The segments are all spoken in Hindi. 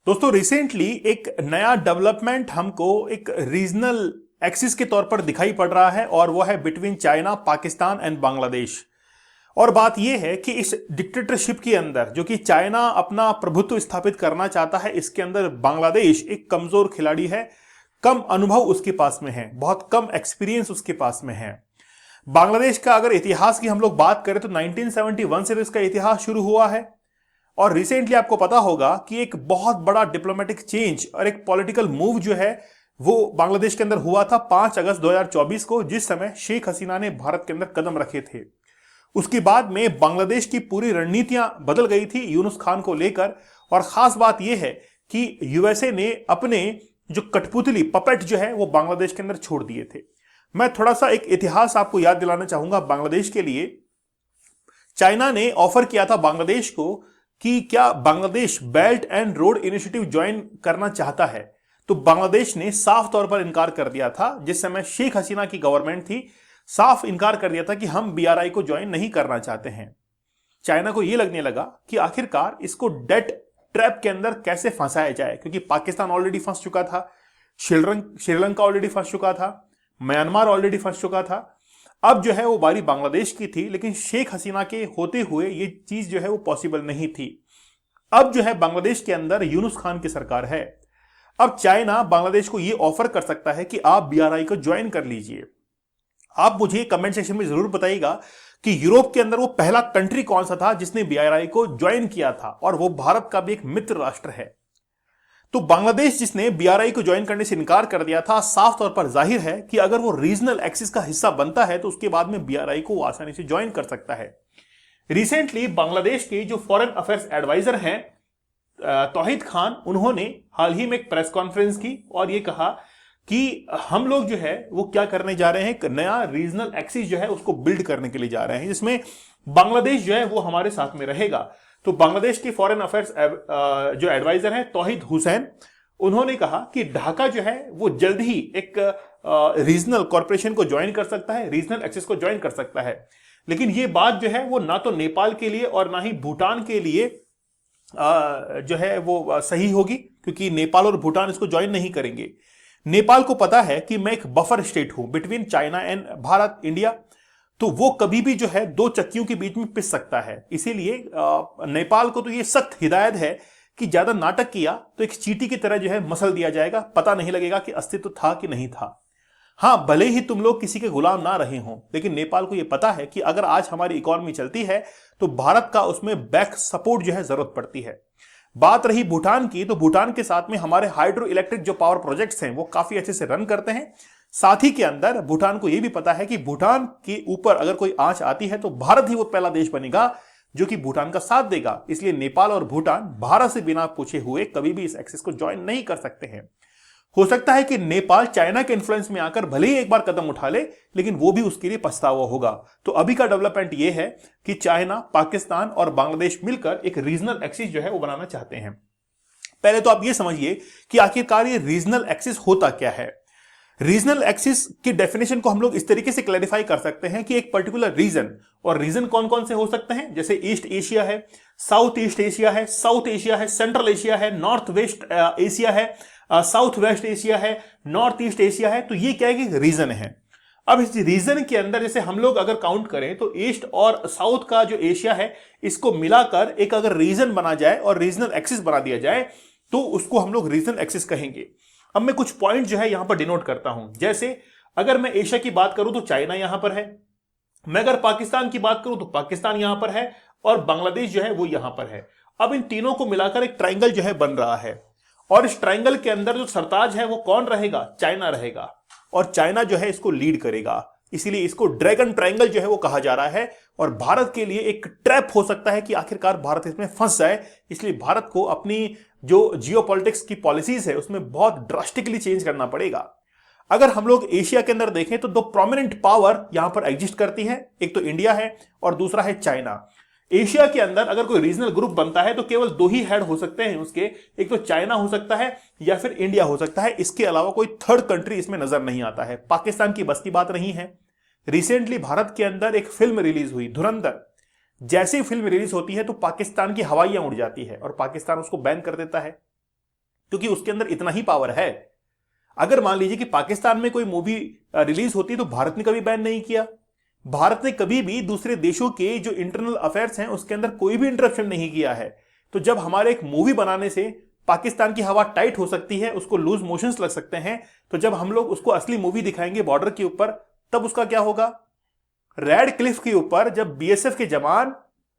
दोस्तों रिसेंटली एक नया डेवलपमेंट हमको एक रीजनल एक्सिस के तौर पर दिखाई पड़ रहा है और वो है between China, Pakistan and Bangladesh. और बात यह है कि इस डिक्टेटरशिप के अंदर जो कि चाइना अपना प्रभुत्व स्थापित करना चाहता है, इसके अंदर बांग्लादेश एक कमजोर खिलाड़ी है। कम अनुभव उसके पास में है, बहुत कम एक्सपीरियंस उसके पास में है। बांग्लादेश का अगर इतिहास की हम लोग बात करें तो 1971 से इसका इतिहास शुरू हुआ है। और रिसेंटली आपको पता होगा कि एक बहुत बड़ा डिप्लोमेटिक चेंज और एक पॉलिटिकल मूव जो है वो बांग्लादेश के अंदर हुआ था 5 अगस्त 2024 को, जिस समय शेख हसीना ने भारत के अंदर कदम रखे थे। उसके बाद में बांग्लादेश की पूरी रणनीतियां बदल गई थी यूनुस खान को लेकर। और खास बात यह है कि यूएसए ने अपने जो कठपुतली पपेट जो है वो बांग्लादेश के अंदर छोड़ दिए थे। मैं थोड़ा सा एक इतिहास आपको याद दिलाना चाहूंगा बांग्लादेश के लिए। चाइना ने ऑफर किया था बांग्लादेश को कि क्या Bangladesh belt and road initiative join करना चाहता है, तो बांग्लादेश ने साफ तौर पर इनकार कर दिया था। जिस समय शेख हसीना की गवर्नमेंट थी, साफ इनकार कर दिया था कि हम बीआरआई को ज्वाइन नहीं करना चाहते हैं। चाइना को यह लगने लगा कि आखिरकार इसको डेट ट्रैप के अंदर कैसे फंसाया जाए, क्योंकि पाकिस्तान ऑलरेडी फंस चुका था, श्रीलंका ऑलरेडी फंस चुका था, म्यांमार ऑलरेडी फंस चुका था। अब जो है वो बारी बांग्लादेश की थी, लेकिन शेख हसीना के होते हुए ये चीज जो है वो पॉसिबल नहीं थी। अब जो है बांग्लादेश के अंदर यूनुस खान की सरकार है। अब चाइना बांग्लादेश को ये ऑफर कर सकता है कि आप बीआरआई को ज्वाइन कर लीजिए। आप मुझे कमेंट सेक्शन में जरूर बताइएगा कि यूरोप के अंदर वो पहला कंट्री कौन सा था जिसने बीआरआई को ज्वाइन किया था, और वो भारत का भी एक मित्र राष्ट्र है। तो बांग्लादेश जिसने बीआरआई को ज्वाइन करने से इनकार कर दिया था, साफ तौर पर जाहिर है कि अगर वो रीजनल एक्सिस का हिस्सा बनता है तो उसके बाद में बीआरआई को आसानी से ज्वाइन कर सकता है। रिसेंटली बांग्लादेश के जो फॉरेन अफेयर्स एडवाइजर हैं तौहीद खान, उन्होंने हाल ही में एक प्रेस कॉन्फ्रेंस की और ये कहा कि हम लोग जो है वो क्या करने जा रहे हैं, एक नया रीजनल एक्सिस जो है उसको बिल्ड करने के लिए जा रहे हैं, जिसमें बांग्लादेश जो है वो हमारे साथ में रहेगा। तो बांग्लादेश के फॉरेन अफेयर्स जो एडवाइजर हैं तौहीद हुसैन, उन्होंने कहा कि ढाका जो है वो जल्द ही एक रीजनल कॉर्पोरेशन को ज्वाइन कर सकता है, रीजनल एक्सेस को ज्वाइन कर सकता है। लेकिन ये बात जो है वो ना तो नेपाल के लिए और ना ही भूटान के लिए जो है वो सही होगी, क्योंकि नेपाल और भूटान इसको ज्वाइन नहीं करेंगे। नेपाल को पता है कि मैं एक बफर स्टेट हूं between China and Bharat, India, तो वो कभी भी जो है दो चक्कियों के बीच में पिस सकता है। इसीलिए नेपाल को तो ये सख्त हिदायत है कि ज्यादा नाटक किया तो एक चींटी की तरह जो है मसल दिया जाएगा, पता नहीं लगेगा कि अस्तित्व था कि नहीं था। हां, भले ही तुम लोग किसी के गुलाम ना रहे हों, लेकिन नेपाल को यह पता है कि अगर आज हमारी इकोनॉमी चलती है तो भारत का उसमें बैक सपोर्ट जो है जरूरत पड़ती है। बात रही भूटान की, तो भूटान के साथ में हमारे हाइड्रो इलेक्ट्रिक जो पावर प्रोजेक्ट्स हैं वो काफी अच्छे से रन करते हैं। साथ ही के अंदर भूटान को यह भी पता है कि भूटान के ऊपर अगर कोई आंच आती है तो भारत ही वो पहला देश बनेगा जो कि भूटान का साथ देगा। इसलिए नेपाल और भूटान भारत से बिना पूछे हुए कभी भी इस एक्सेस को ज्वाइन नहीं कर सकते हैं। हो सकता है कि नेपाल चाइना के इन्फ्लुएंस में आकर भले ही एक बार कदम उठा ले, लेकिन वो भी उसके लिए पछतावा होगा। तो अभी का डेवलपमेंट ये है कि चाइना, पाकिस्तान और बांग्लादेश मिलकर एक रीजनल एक्सिस जो है वो बनाना चाहते हैं। पहले तो आप ये समझिए कि आखिरकार ये रीजनल एक्सिस होता क्या है। रीजनल एक्सिस की डेफिनेशन को हम लोग इस तरीके से क्लैरिफाई कर सकते हैं कि एक पर्टिकुलर रीजन, और रीजन कौन कौन से हो सकते हैं, जैसे ईस्ट एशिया है, साउथ ईस्ट एशिया है, साउथ एशिया है, सेंट्रल एशिया है, नॉर्थ वेस्ट एशिया है, साउथ वेस्ट एशिया है, नॉर्थ ईस्ट एशिया है। तो ये क्या है कि रीजन है। अब इस रीजन के अंदर जैसे हम लोग अगर काउंट करें तो ईस्ट और साउथ का जो एशिया है इसको मिलाकर एक अगर रीजन बना जाए और रीजनल एक्सिस बना दिया जाए तो उसको हम लोग रीजनल एक्सिस कहेंगे। अब मैं कुछ पॉइंट जो है यहां पर डिनोट करता हूं। जैसे अगर मैं एशिया की बात करूं तो चाइना यहां पर है, मैं अगर पाकिस्तान की बात करूं तो पाकिस्तान यहां पर है, और बांग्लादेश जो है वो यहां पर है। अब इन तीनों को मिलाकर एक ट्राइंगल जो है बन रहा है, और इस ट्राइंगल के अंदर जो सरताज है वो कौन रहेगा, चाइना रहेगा, और चाइना जो है इसको लीड करेगा। इसीलिए इसको ड्रैगन ट्राइंगल जो है वो कहा जा रहा है, और भारत के लिए एक ट्रैप हो सकता है कि आखिरकार भारत इसमें फंस जाए। इसलिए भारत को अपनी जो जियोपॉलिटिक्स की पॉलिसीज है उसमें बहुत ड्रास्टिकली चेंज करना पड़ेगा। अगर हम लोग एशिया के अंदर देखें तो दो प्रोमिनेंट पावर यहां पर एग्जिस्ट करती है, एक तो इंडिया है और दूसरा है चाइना। एशिया के अंदर अगर कोई रीजनल ग्रुप बनता है तो केवल दो ही हेड हो सकते हैं उसके, एक तो चाइना हो सकता है या फिर इंडिया हो सकता है। इसके अलावा कोई थर्ड कंट्री इसमें नजर नहीं आता है। पाकिस्तान की बस की बात नहीं है। रिसेंटली भारत के अंदर एक फिल्म रिलीज हुई धुरंधर, जैसे फिल्म रिलीज होती है तो पाकिस्तान की हवाइयां उड़ जाती है और पाकिस्तान उसको बैन कर देता है। क्योंकि उसके अंदर इतना ही पावर है। अगर मान लीजिए कि पाकिस्तान में कोई मूवी रिलीज होती है तो भारत ने कभी बैन नहीं किया। भारत ने कभी भी दूसरे देशों के जो इंटरनल अफेयर्स हैं उसके अंदर कोई भी इंटरप्शन नहीं किया है। तो जब हमारे एक मूवी बनाने से पाकिस्तान की हवा टाइट हो सकती है, उसको लूज मोशंस लग सकते हैं, तो जब हम लोग उसको असली मूवी दिखाएंगे बॉर्डर के ऊपर, तब उसका क्या होगा? रेड क्लिफ के ऊपर जब बीएसएफ के जवान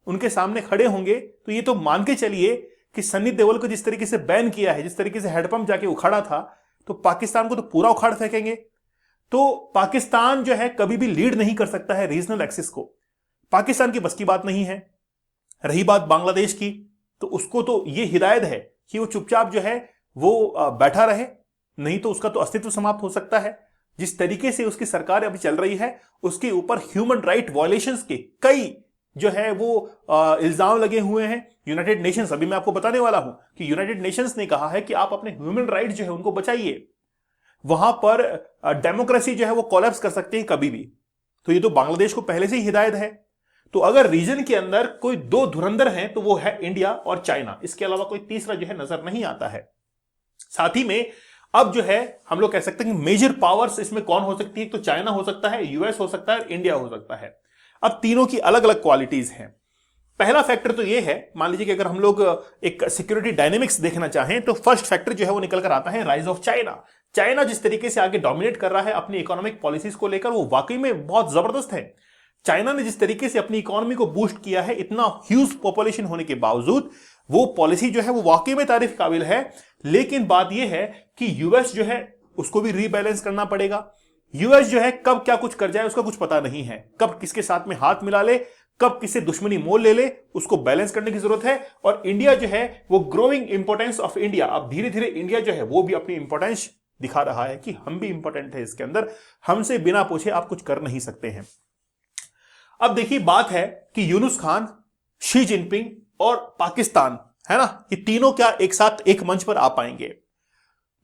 उनके सामने खड़े होंगे तो ये तो मान के चलिए कि सन्नी देओल को जिस तरीके से बैन किया है, जिस तरीके से हेडपंप जाके उखाड़ा था, तो पाकिस्तान को तो पूरा उखाड़ फेंकेंगे। तो पाकिस्तान जो है कभी भी लीड नहीं कर सकता है रीजनल एक्सिस को, पाकिस्तान की बस की बात नहीं है। रही बात बांग्लादेश की, तो उसको तो ये हिदायत है कि वो चुपचाप जो है वो बैठा रहे, नहीं तो उसका तो अस्तित्व समाप्त हो सकता है। जिस तरीके से उसकी सरकार अभी चल रही है उसके ऊपर ह्यूमन राइट वायलेशंस के कई जो है वो इल्जाम लगे हुए हैं। यूनाइटेड नेशंस, अभी मैं आपको बताने वाला हूं कि यूनाइटेड नेशंस ने कहा है कि आप अपने ह्यूमन राइट जो है उनको बचाइए, वहां पर डेमोक्रेसी जो है वो कोलैप्स कर सकती है कभी भी। तो ये तो बांग्लादेश को पहले से ही हिदायत है। तो अगर रीजन के अंदर कोई दो धुरंधर हैं तो वो है इंडिया और चाइना, इसके अलावा कोई तीसरा जो है नजर नहीं आता है। साथ ही में अब जो है हम लोग कह सकते हैं कि मेजर पावर्स इसमें कौन हो सकती है, तो चाइना हो सकता है, यूएस हो सकता है, इंडिया हो सकता है। अब तीनों की अलग अलग क्वालिटीज हैं। पहला फैक्टर तो ये है, मान लीजिए कि अगर हम लोग एक सिक्योरिटी डायनेमिक्स देखना चाहें तो फर्स्ट फैक्टर जो है वो निकल कर आता है राइज ऑफ चाइना। चाइना जिस तरीके से आगे डोमिनेट कर रहा है अपनी इकोनॉमिक पॉलिसीज को लेकर, वो वाकई में बहुत जबरदस्त है। चाइना ने जिस तरीके से अपनी इकोनॉमी को बूस्ट किया है, इतना ह्यूज पॉपुलेशन होने के बावजूद, वो पॉलिसी जो है वो वाकई में तारीफ काबिल है। लेकिन बात यह है कि यूएस जो है उसको भी रीबैलेंस करना पड़ेगा। यूएस जो है कब क्या कुछ कर जाए उसका कुछ पता नहीं है, कब किसके साथ में हाथ मिला ले, कब किससे दुश्मनी मोल ले ले, उसको बैलेंस करने की जरूरत है। और इंडिया जो है वो ग्रोइंग इंपोर्टेंस ऑफ इंडिया, अब धीरे धीरे इंडिया जो है वो भी अपनी इंपोर्टेंस दिखा रहा है कि हम भी इंपोर्टेंट है इसके अंदर, हमसे बिना पूछे आप कुछ कर नहीं सकते हैं। अब देखिए बात है कि यूनुस खान, शी जिनपिंग और पाकिस्तान, है ना, ये तीनों क्या एक साथ एक मंच पर आ पाएंगे?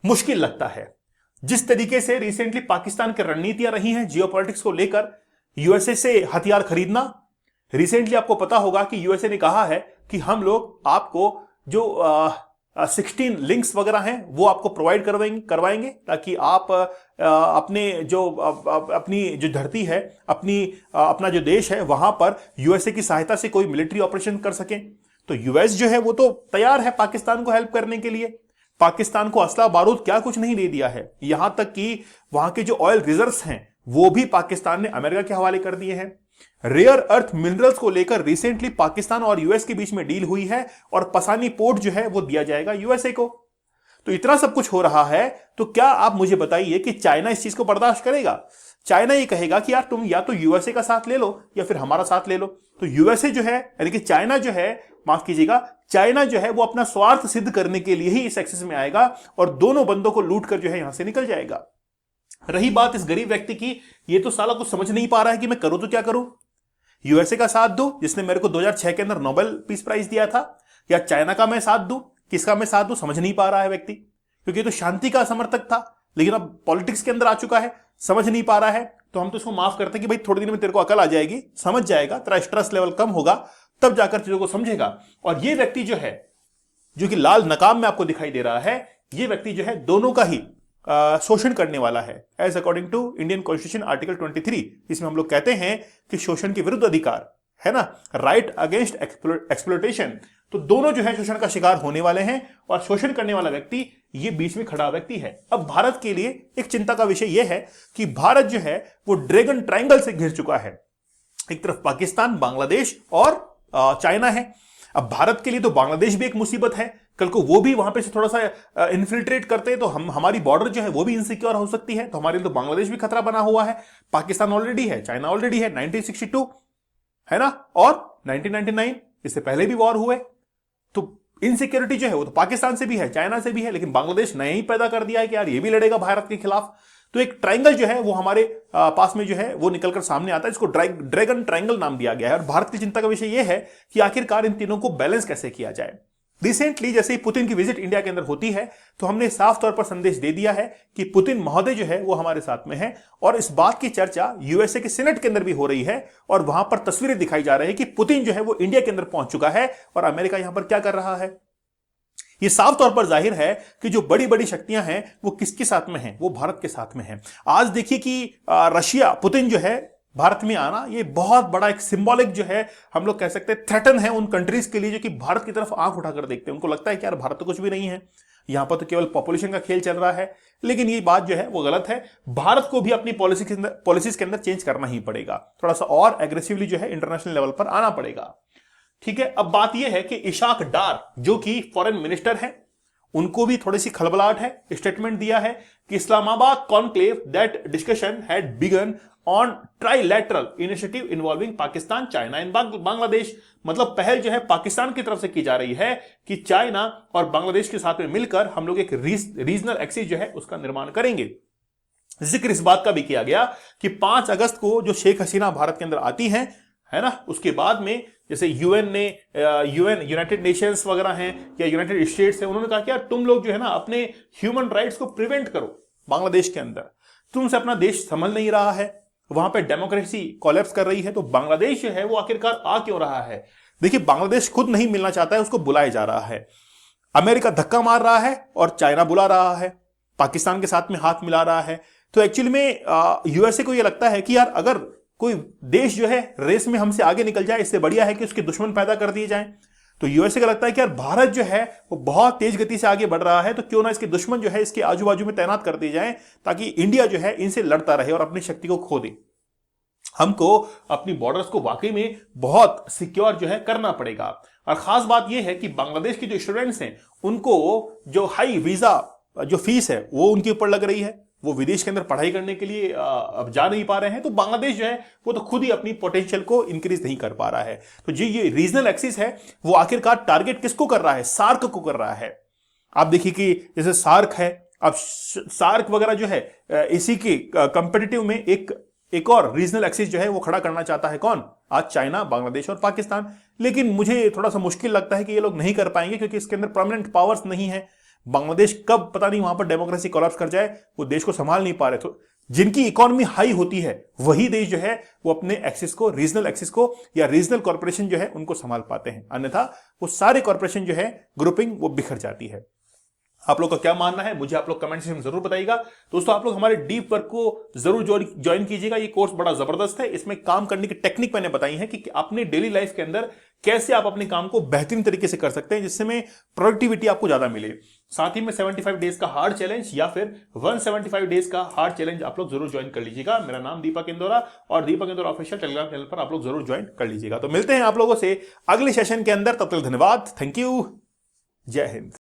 मुश्किल लगता है। जिस तरीके से रिसेंटली पाकिस्तान की रणनीतियां रही हैं जियोपॉलिटिक्स को लेकर, यूएसए से हथियार खरीदना, रिसेंटली आपको पता होगा कि यूएसए ने कहा है कि हम लोग आपको जो 16 लिंक्स वगैरह हैं वो आपको प्रोवाइड करवाएंगे ताकि आप अपने जो अपनी जो धरती है, अपना जो देश है वहां पर यूएसए की सहायता से कोई मिलिट्री ऑपरेशन कर सकें। तो यूएस जो है वो तो तैयार है पाकिस्तान को हेल्प करने के लिए। पाकिस्तान को असला बारूद क्या कुछ नहीं दे दिया है, यहां तक कि वहां के जो ऑयल रिजर्व्स हैं वो भी पाकिस्तान ने अमेरिका के हवाले कर दिए हैं। रेयर अर्थ मिनरल्स को लेकर रिसेंटली पाकिस्तान और यूएस के बीच में डील हुई है और पसानी पोर्ट जो है वो दिया जाएगा यूएसए को। तो इतना सब कुछ हो रहा है, तो क्या आप मुझे बताइए कि चाइना इस चीज को बर्दाश्त करेगा? चाइना ये कहेगा कि यार तुम या तो यूएसए का साथ ले लो या फिर हमारा साथ ले लो। तो यूएसए जो है यानी कि चाइना जो है, माफ कीजिएगा, चाइना जो है वो अपना स्वार्थ सिद्ध करने के लिए ही इस एक्सेस में आएगा और दोनों बंदों को लूट कर जो है यहां से निकल जाएगा। रही बात इस गरीब व्यक्ति की, ये तो साला कुछ समझ नहीं पा रहा है कि मैं करूं तो क्या करूं। यूएसए का साथ दूं जिसने मेरे को 2006 के अंदर नोबेल पीस प्राइज दिया था, या चाइना का मैं साथ दूं? किसका मैं साथ दूं समझ नहीं पा रहा है व्यक्ति, क्योंकि ये तो शांति का समर्थक था लेकिन अब पॉलिटिक्स के अंदर आ चुका है, समझ नहीं पा रहा है। तो हम तो इसको माफ करते हैं कि भाई थोड़े दिन में तेरे को अकल आ जाएगी, समझ जाएगा, तेरा स्ट्रेस लेवल कम होगा, तब जाकर चीजों को समझेगा। और ये व्यक्ति जो है, जो कि लाल नकाब में आपको दिखाई दे रहा है, ये व्यक्ति जो है दोनों का ही शोषण करने वाला है। As according to Indian constitution article 23, इसमें हम लोग कहते हैं कि शोषण के विरुद्ध अधिकार है ना, राइट अगेंस्ट एक्सप्लॉयटेशन। तो दोनों जो है शोषण का शिकार होने वाले हैं और शोषण करने वाला व्यक्ति ये बीच में खड़ा व्यक्ति है। अब भारत के लिए एक चिंता का विषय यह है कि भारत जो है वो ड्रैगन ट्रायंगल से घिर चुका है। एक तरफ पाकिस्तान, बांग्लादेश और चाइना है। अब भारत के लिए तो बांग्लादेश भी एक मुसीबत है, कल को वो भी वहां पे से थोड़ा सा इन्फिल्ट्रेट करते हैं तो हमारी बॉर्डर जो है वो भी इनसिक्योर हो सकती है। तो हमारे लिए तो बांग्लादेश भी खतरा बना हुआ है। पाकिस्तान ऑलरेडी है, चाइना ऑलरेडी है, 1962 है ना, और 1999 इससे पहले भी वॉर हुए। तो इनसिक्योरिटी जो है वो तो पाकिस्तान से भी है, चाइना से भी है, लेकिन बांग्लादेश नया ही पैदा कर दिया है कि यार ये भी लड़ेगा भारत के खिलाफ। तो एक ट्रायंगल जो है वो हमारे पास में जो है वो निकलकर सामने आता है, इसको ड्रैगन ट्रायंगल नाम दिया गया है। और भारत की चिंता का विषय यह है कि आखिरकार इन तीनों को बैलेंस कैसे किया जाए। रिसेंटली जैसे ही पुतिन की विजिट इंडिया के अंदर होती है तो हमने साफ तौर पर संदेश दे दिया है कि पुतिन महोदय जो है वो हमारे साथ में है, और इस बात की चर्चा यूएसए के सीनेट के अंदर भी हो रही है और वहां पर तस्वीरें दिखाई जा रही है कि पुतिन जो है वो इंडिया के अंदर पहुंच चुका है और अमेरिका यहां पर क्या कर रहा है। ये साफ तौर पर जाहिर है कि जो बड़ी बड़ी शक्तियां हैं वो किसके साथ में हैं, वो भारत के साथ में हैं। आज देखिए कि रशिया, पुतिन जो है भारत में आना, ये बहुत बड़ा एक सिंबॉलिक जो है हम लोग कह सकते हैं थ्रेटन है उन कंट्रीज के लिए जो कि भारत की तरफ आंख उठाकर देखते हैं। उनको लगता है कि यार भारत तो कुछ भी नहीं है, यहां पर तो केवल पॉपुलेशन का खेल चल रहा है। लेकिन ये बात जो है वो गलत है। भारत को भी अपनी पॉलिसीज के अंदर चेंज करना ही पड़ेगा, थोड़ा सा और एग्रेसिवली जो है इंटरनेशनल लेवल पर आना पड़ेगा। ठीक है, अब बात यह है कि इशाक डार जो कि फॉरेन मिनिस्टर है, उनको भी थोड़ी सी खलबलाहट है। स्टेटमेंट दिया है कि Islamabad conclave that discussion had begun on trilateral initiative involving Pakistan, China and Bangladesh. मतलब पहल जो है पाकिस्तान की तरफ से की जा रही है कि चाइना और बांग्लादेश के साथ में मिलकर हम लोग एक रीजनल एक्सिस जो है उसका निर्माण करेंगे। जिक्र इस बात का भी किया गया कि 5 अगस्त को जो शेख हसीना भारत के अंदर आती हैं, है ना, उसके बाद में जैसे यूनाइटेड नेशंस वगैरह हैं या यूनाइटेड स्टेट्स हैं, उन्होंने कहा कि यार तुम लोग जो है ना अपने ह्यूमन राइट्स को प्रिवेंट करो बांग्लादेश के अंदर, तुमसे अपना देश संभल नहीं रहा है, वहां पे डेमोक्रेसी कोलैप्स कर रही है, तो बांग्लादेश जो है वो आखिरकार आ क्यों रहा है। देखिए, बांग्लादेश खुद नहीं मिलना चाहता है, उसको बुलाया जा रहा है। अमेरिका धक्का मार रहा है और चाइना बुला रहा है, पाकिस्तान के साथ में हाथ मिला रहा है। तो एक्चुअली में यूएसए को यह लगता है कि यार अगर कोई देश जो है रेस में हमसे आगे निकल जाए, इससे बढ़िया है कि उसके दुश्मन पैदा कर दिए जाएं। तो यूएसए को लगता है कि यार भारत जो है वो बहुत तेज गति से आगे बढ़ रहा है, तो क्यों ना इसके दुश्मन जो है इसके आजू बाजू में तैनात कर दिए जाएं, ताकि इंडिया जो है इनसे लड़ता रहे और अपनी शक्ति को खो दे। हमको अपनी बॉर्डर्स को वाकई में बहुत सिक्योर जो है करना पड़ेगा। और खास बात यह है कि बांग्लादेश के जो स्टूडेंट्स हैं उनको जो हाई वीजा जो फीस है वो उनके ऊपर लग रही है, वो विदेश के अंदर पढ़ाई करने के लिए अब जा नहीं पा रहे हैं। तो बांग्लादेश जो है वो तो खुद ही अपनी पोटेंशियल को इंक्रीज नहीं कर पा रहा है। तो जो ये रीजनल एक्सिस है वो आखिरकार टारगेट किसको कर रहा है, सार्क को कर रहा है। आप देखिए कि जैसे सार्क है, अब सार्क वगैरह जो है इसी के कंपेटिटिव में एक और रीजनल एक्सिस जो है वो खड़ा करना चाहता है कौन, आज चाइना, बांग्लादेश और पाकिस्तान। लेकिन मुझे थोड़ा सा मुश्किल लगता है कि ये लोग नहीं कर पाएंगे, क्योंकि इसके अंदर परमानेंट पावर्स नहीं है। बांग्लादेश कब पता नहीं वहां पर डेमोक्रेसी कोलैप्स कर जाए, वो देश को संभाल नहीं पा रहे। तो जिनकी इकोनॉमी हाई होती है वही देश जो है वो अपने एक्सिस को, रीजनल एक्सिस को या रीजनल कॉर्पोरेशन जो है उनको संभाल पाते हैं, अन्यथा वो सारे कॉर्पोरेशन जो है ग्रुपिंग वो बिखर जाती है। आप लोग का क्या मानना है मुझे आप लोग कमेंट सेक्शन में जरूर बताइएगा। दोस्तों, आप लोग हमारे डीप वर्क को जरूर ज्वाइन कीजिएगा। ये कोर्स बड़ा जबरदस्त है, इसमें काम करने की टेक्निक मैंने बताई है कि अपने डेली लाइफ के अंदर कैसे आप अपने काम को बेहतरीन तरीके से कर सकते हैं, जिससे में प्रोडक्टिविटी आपको ज्यादा मिले। साथ ही में 75 डेज का हार्ड चैलेंज या फिर 175 डेज का हार्ड चैलेंज आप लोग जरूर ज्वाइन कर लीजिएगा। मेरा नाम दीपक इंदौरा और दीपक इंदौरा ऑफिशियल टेलीग्राम चैनल पर आप लोग जरूर ज्वाइन कर लीजिएगा। तो मिलते हैं आप लोगों से अगले सेशन के अंदर, तब तक धन्यवाद, थैंक यू, जय हिंद।